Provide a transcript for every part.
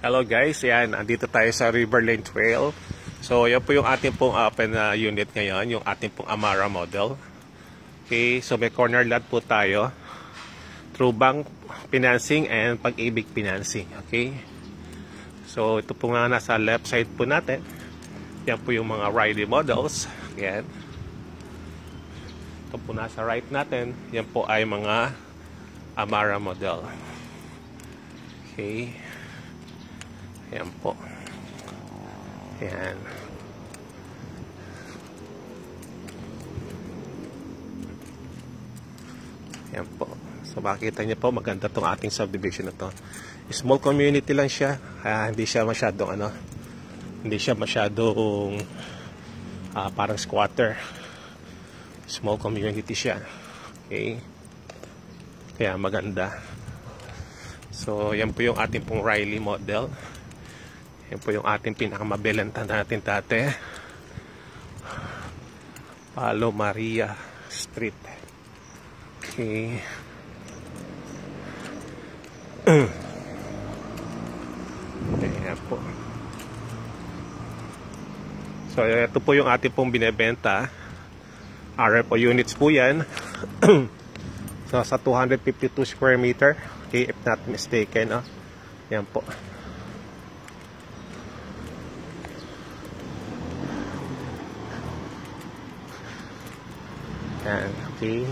Hello guys, yan, andito tayo sa Riverlane Trail. So yan po yung ating pong open unit ngayon, yung ating pong Amara model. Okay, so may corner lot po tayo through bank financing and Pag-ibig financing. Okay, so ito po nga nasa left side po natin. Yan po yung mga Riley models. Yan. Ito po nasa right natin. Yan po ay mga Amara model. Okay. Ayan po. Ayan. Ayan po. So makikita niyo po, maganda tong ating subdivision na to. Small community lang siya. Hindi siya masyadong parang squatter. Small community siya. Okay. Kaya maganda. So yan po yung ating pong Riley model. Yan po yung ating pinakamabelenta natin dati. Palo Maria Street. Okay. Ayan po. So ito po yung ating pong binebenta. RFO units po yan. So sa 252 square meter. Okay, if not mistaken. Yan po. Yan, okay.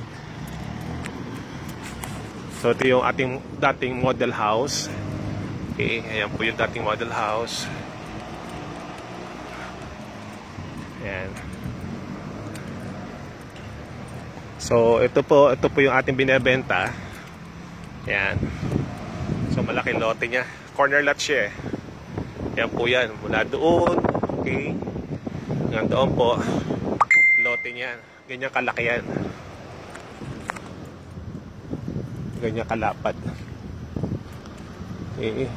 So ito yung ating dating model house. Okay, ayan po yung dating model house. Ayan. So ito po yung ating binebenta. Ayan. So malaking lote niya. Corner lot siya. Ayan po yan. Mula doon. Okay. Hanggang doon po. Lote niya. Ganyan kalaki yan. Ganyan kalapad. Okay.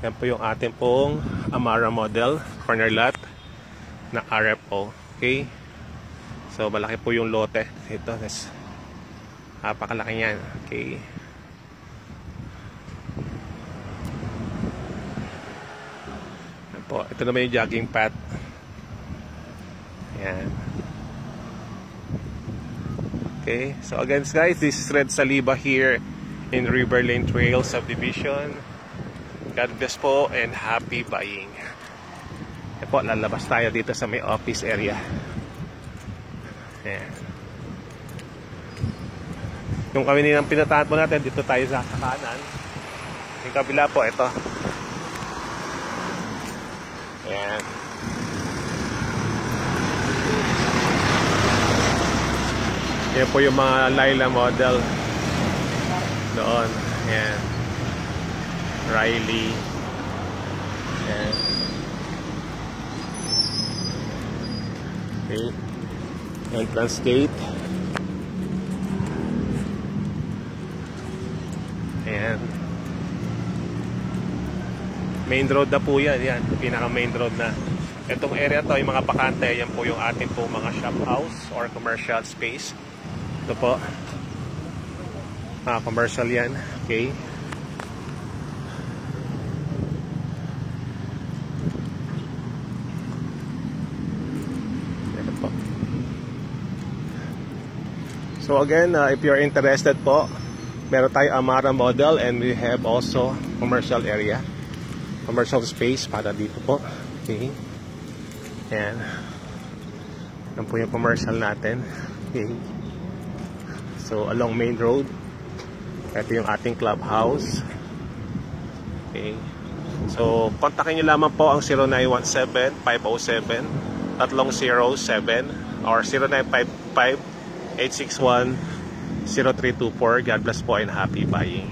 Yan po yung ating pong Amara model. Corner lot na RFO. Okay. So malaki po yung lote. Ito. Napakalaki yan. Okay. Po. Ito naman yung jogging path. Ayan. Okay. So again guys, this is Red Saliba here in Riverlane Trail Subdivision. God bless po and happy buying. Ayan po, lalabas tayo dito sa may office area. Ayan. Yung kami nilang pinatahan po natin, dito tayo sa kanan. Yung kabila po, ito. Ayan. Yan po yung mga Laila model doon. Ayan. Riley. Ayan. Okay. Entrance gate. Ayan. Main road na po yan. Yan, pinaka main road na. Itong area to, yung mga bakante, yan po yung ating po mga shop house or commercial space. Ito po. Commercial yan. Okay. Ito po. So again, if you're interested po, meron tayo Amara model and we have also commercial area. Commercial space para dito po. Okay. Ayan. Yan po yung commercial natin. Okay. So along main road. Ito yung ating clubhouse. Okay. So kontakin nyo lamang po ang 0917-507-3007 or 0955-861-0324. God bless po and happy buying.